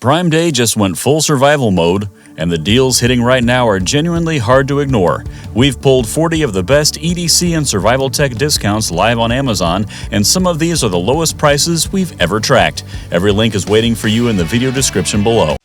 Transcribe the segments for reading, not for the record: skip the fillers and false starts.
Prime Day just went full survival mode, and the deals hitting right now are genuinely hard to ignore. We've pulled 40 of the best EDC and survival tech discounts live on Amazon, and some of these are the lowest prices we've ever tracked. Every link is waiting for you in the video description below.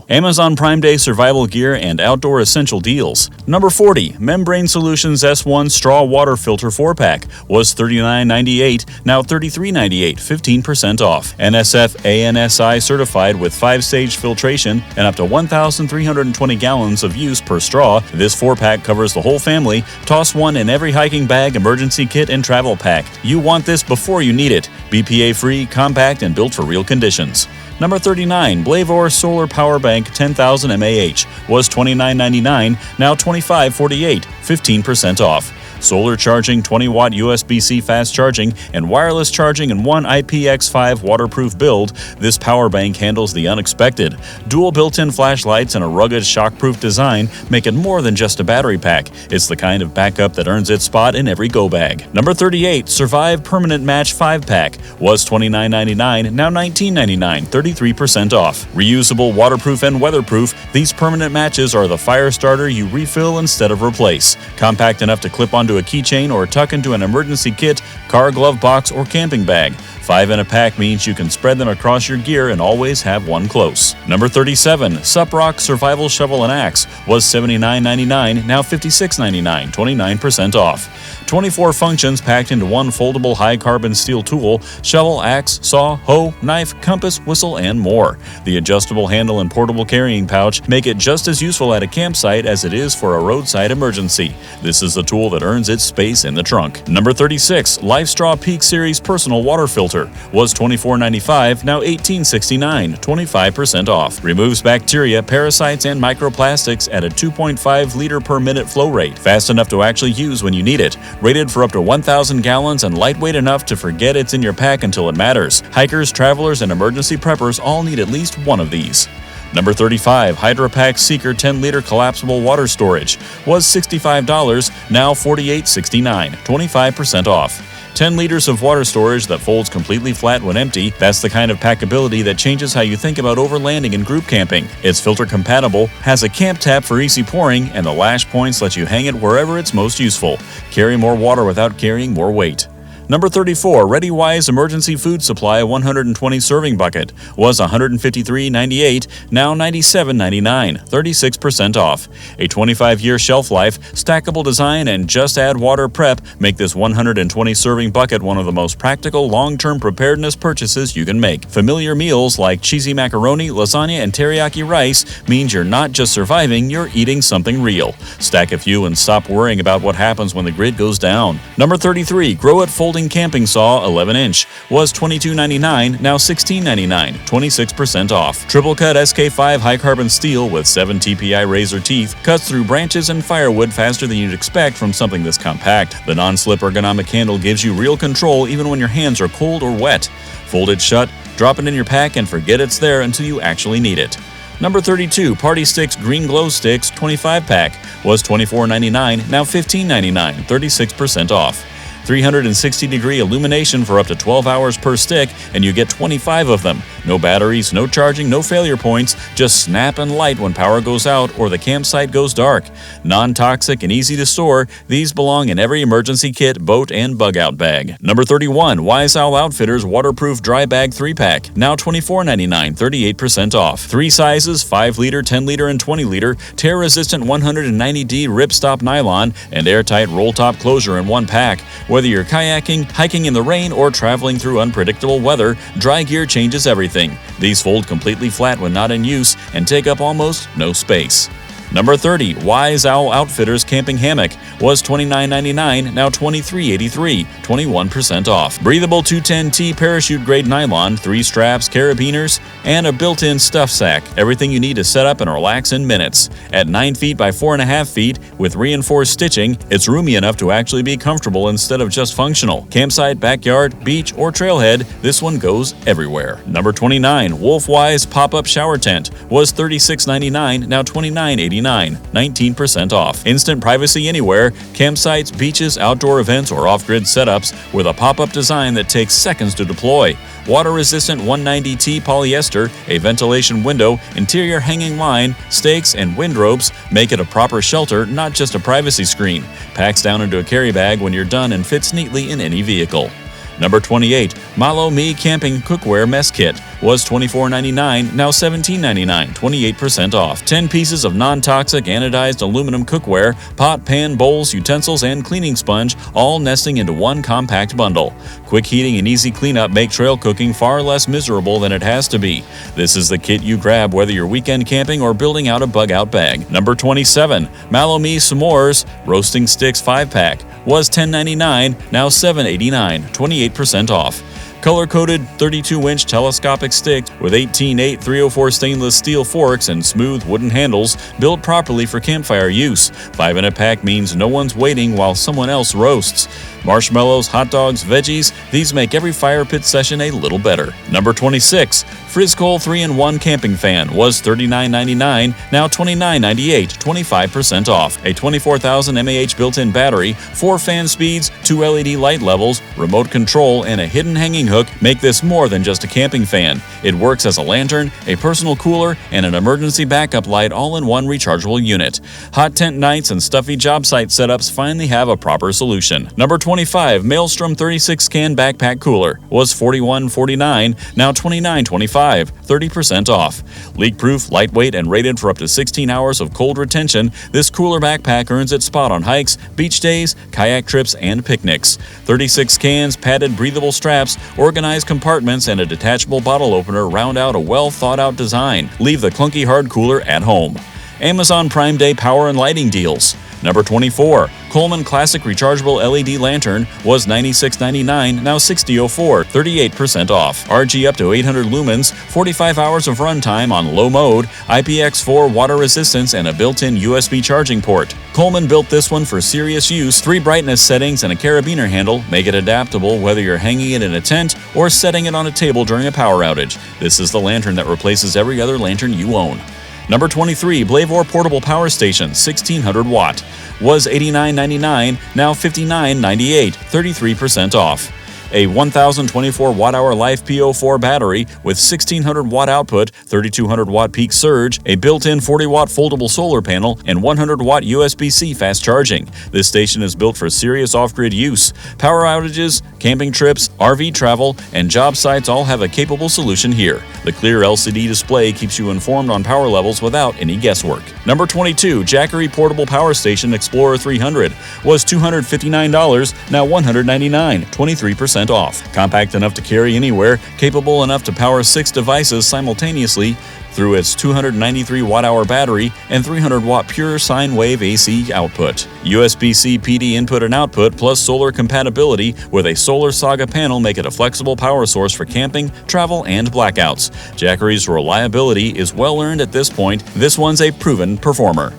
Amazon Prime Day survival gear and outdoor essential deals. Number 40, Membrane Solutions S1 Straw Water Filter 4-pack was $39.98, now $33.98, 15% off. NSF ANSI certified with 5-stage filtration and up to 1,320 gallons of use per straw. This 4-pack covers the whole family. Toss one in every hiking bag, emergency kit, and travel pack. You want this before you need it. BPA-free, compact, and built for real conditions. Number 39, Blavor Solar Power Bank 10,000 mAh was $29.99, now $25.48, 15% off. Solar charging, 20-watt USB-C fast charging, and wireless charging in one IPX5 waterproof build. This power bank handles the unexpected. Dual built-in flashlights and a rugged shockproof design make it more than just a battery pack. It's the kind of backup that earns its spot in every go bag. Number 38, Survive Permanent Match 5-pack was $29.99, now $19.99, 33% off. Reusable, waterproof, and weatherproof, these permanent matches are the fire starter you refill instead of replace. Compact enough to clip onto a keychain or tuck into an emergency kit, car, glove box, or camping bag. 5 in a pack means you can spread them across your gear and always have one close. Number 37, Suprock Survival Shovel and Axe was $79.99, now $56.99, 29% off. 24 functions packed into one foldable high-carbon steel tool: shovel, axe, saw, hoe, knife, compass, whistle, and more. The adjustable handle and portable carrying pouch make it just as useful at a campsite as it is for a roadside emergency. This is the tool that earns its space in the trunk. Number 36, LifeStraw Peak Series Personal Water Filter was $24.95, now $18.69, 25% off. Removes bacteria, parasites, and microplastics at a 2.5 liter per minute flow rate, fast enough to actually use when you need it. Rated for up to 1,000 gallons and lightweight enough to forget it's in your pack until it matters. Hikers, travelers, and emergency preppers all need at least one of these. Number 35, HydroPack Seeker 10-liter collapsible water storage was $65, now $48.69, 25% off. 10 liters of water storage that folds completely flat when empty. That's the kind of packability that changes how you think about overlanding and group camping. It's filter compatible, has a camp tap for easy pouring, and the lash points let you hang it wherever it's most useful. Carry more water without carrying more weight. Number 34, ReadyWise Emergency Food Supply 120 Serving Bucket was $153.98, now $97.99, 36% off. A 25-year shelf life, stackable design, and just add water prep make this 120 serving bucket one of the most practical long-term preparedness purchases you can make. Familiar meals like cheesy macaroni, lasagna, and teriyaki rice means you're not just surviving, you're eating something real. Stack a few and stop worrying about what happens when the grid goes down. Number 33, Grow It Folding Camping Saw 11-inch was $22.99, now $16.99, 26% off. Triple cut SK5 high-carbon steel with 7 TPI razor teeth cuts through branches and firewood faster than you'd expect from something this compact. The non-slip ergonomic handle gives you real control even when your hands are cold or wet. Fold it shut, drop it in your pack, and forget it's there until you actually need it. Number 32, Party Sticks Green Glow Sticks 25-pack was $24.99, now $15.99, 36% off. 360-degree illumination for up to 12 hours per stick, and you get 25 of them. No batteries, no charging, no failure points, just snap and light when power goes out or the campsite goes dark. Non-toxic and easy to store, these belong in every emergency kit, boat, and bug-out bag. Number 31, Wise Owl Outfitters Waterproof Dry Bag 3-pack, now $24.99, 38% off. 3 sizes, 5-liter, 10-liter, and 20-liter, tear-resistant 190D ripstop nylon, and airtight roll-top closure in one pack. Whether you're kayaking, hiking in the rain, or traveling through unpredictable weather, dry gear changes everything. These fold completely flat when not in use and take up almost no space. Number 30, Wise Owl Outfitters Camping Hammock was $29.99, now $23.83, 21% off. Breathable 210T parachute-grade nylon, 3 straps, carabiners, and a built-in stuff sack. Everything you need to set up and relax in minutes. At 9 feet by 4.5 feet, with reinforced stitching, it's roomy enough to actually be comfortable instead of just functional. Campsite, backyard, beach, or trailhead, this one goes everywhere. Number 29, Wolfwise Pop-Up Shower Tent was $36.99, now $29.89. $789, 19% off. Instant privacy anywhere, campsites, beaches, outdoor events, or off-grid setups with a pop-up design that takes seconds to deploy. Water-resistant 190T polyester, a ventilation window, interior hanging line, stakes, and windropes make it a proper shelter, not just a privacy screen. Packs down into a carry bag when you're done and fits neatly in any vehicle. Number 28. Malo Me Camping Cookware Mess Kit was $24.99, now $17.99, 28% off. 10 pieces of non-toxic anodized aluminum cookware, pot, pan, bowls, utensils, and cleaning sponge, all nesting into one compact bundle. Quick heating and easy cleanup make trail cooking far less miserable than it has to be. This is the kit you grab whether you're weekend camping or building out a bug-out bag. Number 27. Malo Me S'mores Roasting Sticks 5-pack was $10.99, now $7.89, 28% off. Color-coded 32-inch telescopic sticks with 18-8 304 stainless steel forks and smooth wooden handles built properly for campfire use. 5 in a pack means no one's waiting while someone else roasts. Marshmallows, hot dogs, veggies, these make every fire pit session a little better. Number 26. Frisco 3-in-1 Camping Fan was $39.99, now $29.98, 25% off. A 24,000 mAh built-in battery, 4 fan speeds, 2 LED light levels, remote control, and a hidden hanging hook make this more than just a camping fan. It works as a lantern, a personal cooler, and an emergency backup light all in one rechargeable unit. Hot tent nights and stuffy job site setups finally have a proper solution. Number 25. Maelstrom 36-can Backpack Cooler was $41.49, now $29.25, 30% off. Leak-proof, lightweight, and rated for up to 16 hours of cold retention, this cooler backpack earns its spot on hikes, beach days, kayak trips, and picnics. 36 cans, padded breathable straps, organized compartments, and a detachable bottle opener round out a well-thought-out design. Leave the clunky hard cooler at home. Amazon Prime Day Power and Lighting Deals. Number 24. Coleman Classic Rechargeable LED Lantern was $96.99, now $60.04, 38% off. RG up to 800 lumens, 45 hours of runtime on low mode, IPX4 water resistance, and a built-in USB charging port. Coleman built this one for serious use. 3 brightness settings and a carabiner handle make it adaptable whether you're hanging it in a tent or setting it on a table during a power outage. This is the lantern that replaces every other lantern you own. Number 23. Blavor Portable Power Station 1600 watt was $89.99, now $59.98, 33% off. A 1,024 watt-hour Life PO4 battery with 1,600 watt output, 3,200 watt peak surge, a built-in 40 watt foldable solar panel, and 100 watt USB-C fast charging. This station is built for serious off-grid use. Power outages, camping trips, RV travel, and job sites all have a capable solution here. The clear LCD display keeps you informed on power levels without any guesswork. Number 22. Jackery Portable Power Station Explorer 300 was $259, now $199, 23% off. Compact enough to carry anywhere, capable enough to power 6 devices simultaneously through its 293 watt-hour battery and 300 watt pure sine wave AC output. USB-C PD input and output plus solar compatibility with a Solar Saga panel make it a flexible power source for camping, travel, and blackouts. Jackery's reliability is well earned at this point. This one's a proven performer.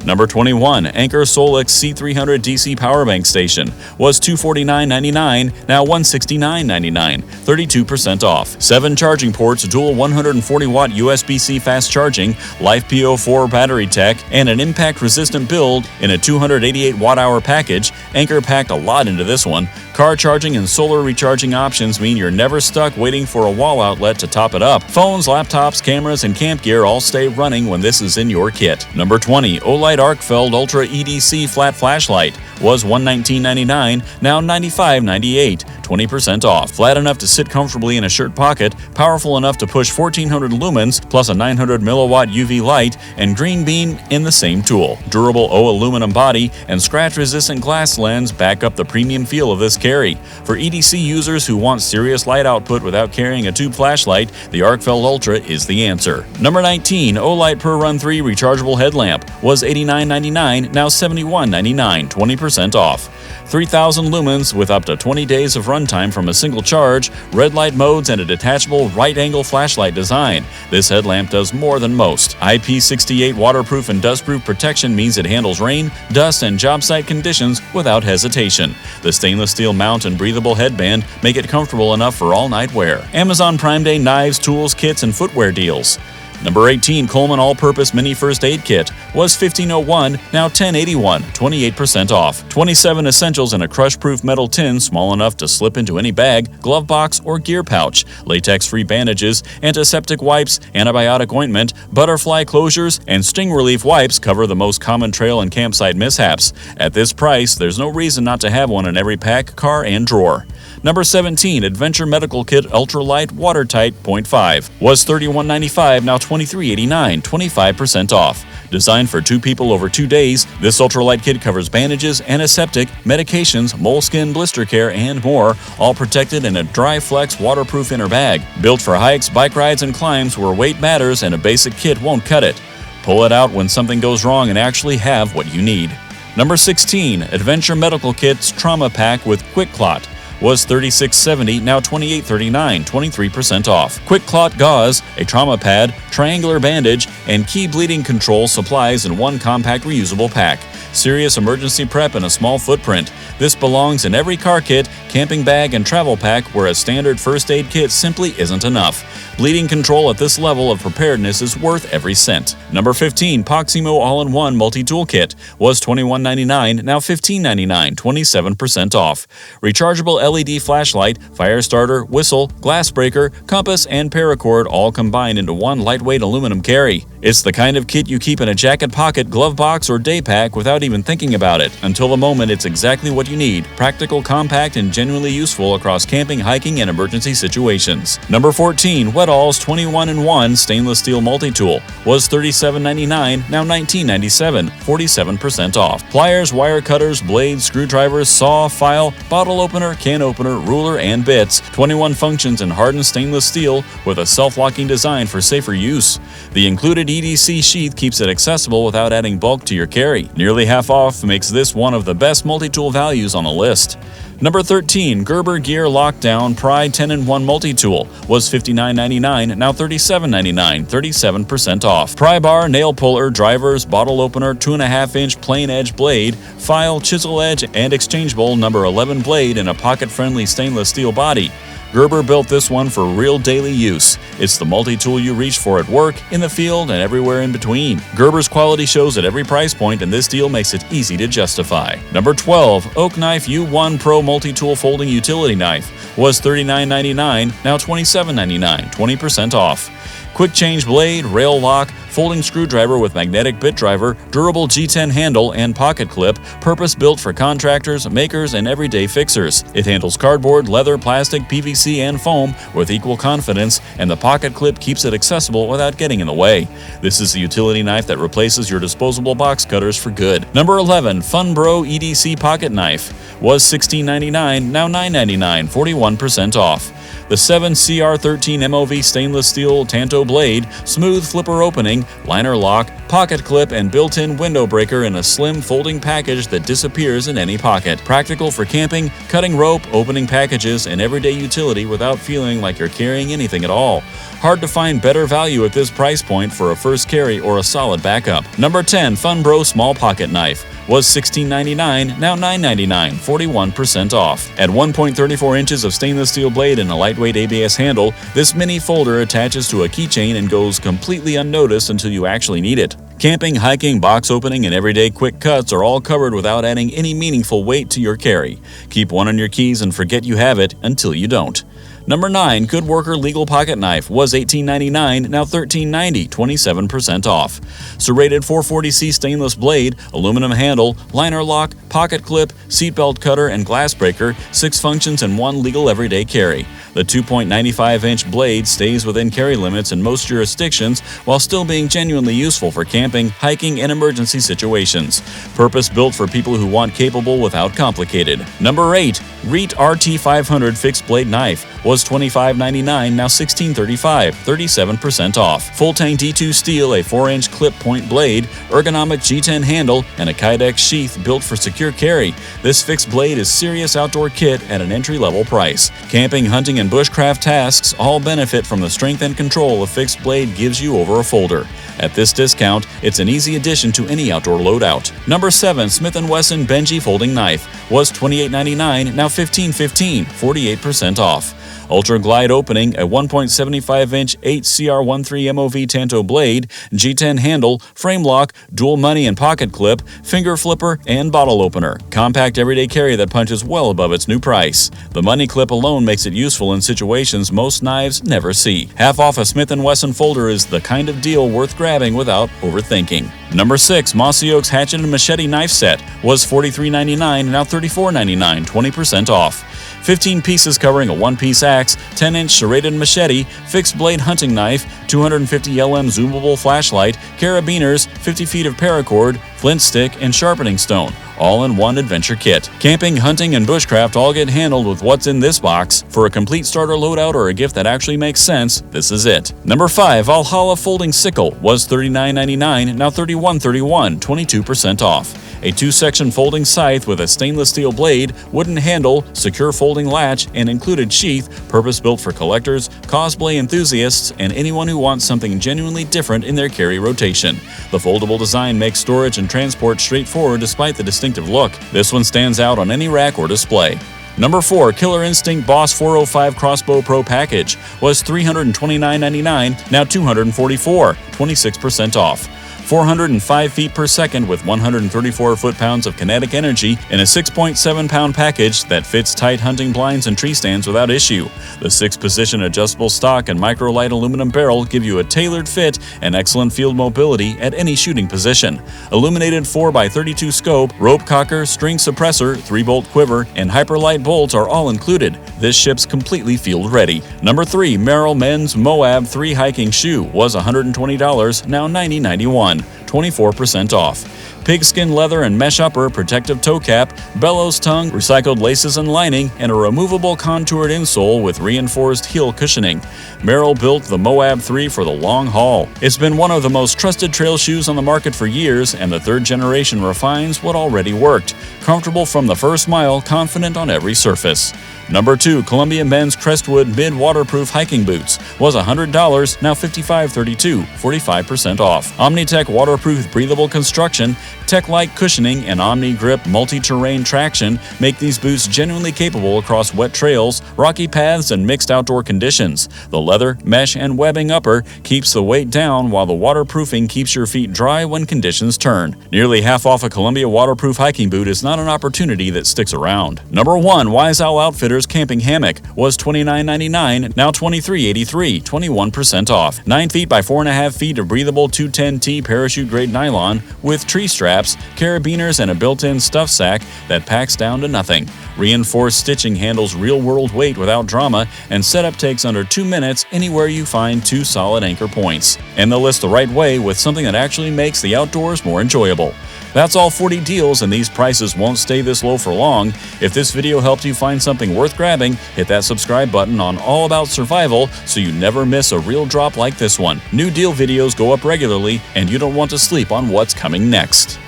Number 21. Anker Solix C300 DC Powerbank Station was $249.99, now $169.99, 32% off. 7 charging ports, dual 140-watt USB-C fast charging, Life PO4 battery tech, and an impact-resistant build in a 288 watt-hour package. Anker packed a lot into this one. Car charging and solar recharging options mean you're never stuck waiting for a wall outlet to top it up. Phones, laptops, cameras, and camp gear all stay running when this is in your kit. Number 20. Olight Arcfeld Ultra EDC Flat Flashlight was $119.99, now $95.98, 20% off. Flat enough to sit comfortably in a shirt pocket, powerful enough to push 1,400 lumens, plus a 900 milliwatt UV light, and green beam in the same tool. Durable O aluminum body and scratch-resistant glass lens back up the premium feel of this carry. For EDC users who want serious light output without carrying a tube flashlight, the Arcfeld Ultra is the answer. Number 19. Olight Per Run 3 Rechargeable Headlamp was $89.99, now $71.99, 20% off. 3,000 lumens with up to 20 days of runtime from a single charge, red light modes, and a detachable right-angle flashlight design. This headlamp does more than most. IP68 waterproof and dustproof protection means it handles rain, dust, and job site conditions without hesitation. The stainless steel mount and breathable headband make it comfortable enough for all-night wear. Amazon Prime Day knives, tools, kits, and footwear deals. Number 18, Coleman All-Purpose Mini First Aid Kit was $15.01, now $10.81, 28% off. 27 essentials in a crush-proof metal tin small enough to slip into any bag, glove box, or gear pouch. Latex-free bandages, antiseptic wipes, antibiotic ointment, butterfly closures, and sting relief wipes cover the most common trail and campsite mishaps. At this price, there's no reason not to have one in every pack, car, and drawer. Number 17, Adventure Medical Kit Ultralight Watertight .5 was $31.95, now $23.89, 25% off. Designed for 2 people over 2 days, this ultralight kit covers bandages, antiseptic, medications, moleskin, blister care, and more, all protected in a dry flex waterproof inner bag. Built for hikes, bike rides, and climbs where weight matters and a basic kit won't cut it. Pull it out when something goes wrong and actually have what you need. Number 16, Adventure Medical Kit's Trauma Pack with Quick Clot was $36.70, now $28.39, 23% off. Quick Clot gauze, a trauma pad, triangular bandage, and key bleeding control supplies in one compact reusable pack. Serious emergency prep in a small footprint. This belongs in every car kit, camping bag, and travel pack where a standard first aid kit simply isn't enough. Bleeding control at this level of preparedness is worth every cent. Number 15, Proximo All-in-One Multi-Tool Kit was $21.99, now $15.99, 27% off. Rechargeable LED flashlight, fire starter, whistle, glass breaker, compass, and paracord all combined into one lightweight aluminum carry. It's the kind of kit you keep in a jacket pocket, glove box, or day pack without even thinking about it. Until the moment, it's exactly what you need. Practical, compact, and genuinely useful across camping, hiking, and emergency situations. Number 14, Wettall's 21-in-1 Stainless Steel Multi-Tool was $37.99, now $19.97, 47% off. Pliers, wire cutters, blades, screwdrivers, saw, file, bottle opener, can opener, ruler, and bits. 21 functions in hardened stainless steel with a self-locking design for safer use. The included EDC sheath keeps it accessible without adding bulk to your carry. Nearly half off makes this one of the best multi-tool values on the list. Number 13, Gerber Gear Lockdown Pride 10-in-1 Multi-Tool was $59.99, now $37.99, 37% off. Pry bar, nail puller, drivers, bottle opener, 2.5-inch plain edge blade, file, chisel edge, and exchangeable number 11 blade in a pocket-friendly stainless steel body. Gerber built this one for real daily use. It's the multi-tool you reach for at work, in the field, and everywhere in between. Gerber's quality shows at every price point, and this deal makes it easy to justify. Number 12, Oak Knife U1 Pro Multi-Tool Folding Utility Knife was $39.99, now $27.99, 20% off. Quick change blade, rail lock, folding screwdriver with magnetic bit driver, durable G10 handle, and pocket clip, purpose-built for contractors, makers, and everyday fixers. It handles cardboard, leather, plastic, PVC, and foam with equal confidence, and the pocket clip keeps it accessible without getting in the way. This is the utility knife that replaces your disposable box cutters for good. Number 11, Funbro EDC Pocket Knife was $16.99, now $9.99, 41% off. The 7CR13 MOV stainless steel Tanto blade, smooth flipper opening, liner lock, pocket clip, and built-in window breaker in a slim folding package that disappears in any pocket. Practical for camping, cutting rope, opening packages, and everyday utility without feeling like you're carrying anything at all. Hard to find better value at this price point for a first carry or a solid backup. Number 10, Funbro Small Pocket Knife was $16.99, now $9.99, 41% off. At 1.34 inches of stainless steel blade and a lightweight ABS handle, this mini folder attaches to a keychain and goes completely unnoticed until you actually need it. Camping, hiking, box opening, and everyday quick cuts are all covered without adding any meaningful weight to your carry. Keep one on your keys and forget you have it until you don't. Number 9, Good Worker Legal Pocket Knife was $18.99, now $13.90, 27% off. Serrated 440C stainless blade, aluminum handle, liner lock, pocket clip, seatbelt cutter, and glass breaker, 6 functions in one legal everyday carry. The 2.95-inch blade stays within carry limits in most jurisdictions while still being genuinely useful for camping, hiking, and emergency situations. Purpose-built for people who want capable without complicated. Number 8, Reet RT500 Fixed Blade Knife was $25.99, now $16.35, 37% off. Full-tank D2 steel, a 4-inch clip point blade, ergonomic G10 handle, and a Kydex sheath built for secure carry. This fixed blade is serious outdoor kit at an entry-level price. Camping, hunting, and bushcraft tasks all benefit from the strength and control a fixed blade gives you over a folder. At this discount, it's an easy addition to any outdoor loadout. Number 7, Smith & Wesson Benji Folding Knife was $28.99, now $15.15, 48% off. Ultra Glide opening, a 1.75-inch 8CR13 MOV Tanto blade, G10 handle, frame lock, dual money and pocket clip, finger flipper, and bottle opener. Compact everyday carry that punches well above its new price. The money clip alone makes it useful in situations most knives never see. Half off a Smith & Wesson folder is the kind of deal worth grabbing without overthinking. Number 6. Mossy Oak's Hatchet and Machete knife set was $43.99, now $34.99, 20% off. 15 pieces covering a 1-piece axe, 10-inch serrated machete, fixed blade hunting knife, 250 LM zoomable flashlight, carabiners, 50 feet of paracord, flint stick, and sharpening stone, all in one adventure kit. Camping, hunting, and bushcraft all get handled with what's in this box. For a complete starter loadout or a gift that actually makes sense, this is it. Number 5. Valhalla Folding Sickle was $39.99, now $31.31, 22% off. A 2-section folding scythe with a stainless steel blade, wooden handle, secure folding latch, and included sheath, purpose-built for collectors, cosplay enthusiasts, and anyone who wants something genuinely different in their carry rotation. The foldable design makes storage and transport straightforward despite the distinctive look. This one stands out on any rack or display. Number 4. Killer Instinct Boss 405 Crossbow Pro Package was $329.99, now $244, 26% off. 405 feet per second with 134 foot-pounds of kinetic energy in a 6.7-pound package that fits tight hunting blinds and tree stands without issue. The 6-position adjustable stock and micro-light aluminum barrel give you a tailored fit and excellent field mobility at any shooting position. Illuminated 4x32 scope, rope cocker, string suppressor, 3-bolt quiver, and hyperlight bolts are all included. This ship's completely field-ready. Number 3. Merrell Men's Moab 3 Hiking Shoe was $120, now $90.91. 24% off. Pigskin leather and mesh upper, protective toe cap, bellows tongue, recycled laces and lining, and a removable contoured insole with reinforced heel cushioning. Merrell built the Moab 3 for the long haul. It's been one of the most trusted trail shoes on the market for years, and the 3rd generation refines what already worked. Comfortable from the first mile, confident on every surface. Number 2. Columbia Men's Crestwood Mid Waterproof Hiking Boots was $100, now $55.32, 45% off. Omnitech waterproof breathable construction, tech-like cushioning, and Omni-Grip multi-terrain traction make these boots genuinely capable across wet trails, rocky paths, and mixed outdoor conditions. The leather, mesh, and webbing upper keeps the weight down while the waterproofing keeps your feet dry when conditions turn. Nearly half off a Columbia waterproof hiking boot is not an opportunity that sticks around. Number 1. Wise Owl Outfitters Camping Hammock was $29.99, now $23.83, 21% off. 9 feet by 4.5 feet of breathable 210T parachute-grade nylon with tree straps, carabiners, and a built-in stuff sack that packs down to nothing. Reinforced stitching handles real-world weight without drama, and setup takes under 2 minutes anywhere you find 2 solid anchor points. And they'll list the right way with something that actually makes the outdoors more enjoyable. That's all 40 deals, and these prices won't stay this low for long. If this video helped you find something worth grabbing, hit that subscribe button on All About Survival so you never miss a real drop like this one. New deal videos go up regularly, and you don't want to sleep on what's coming next.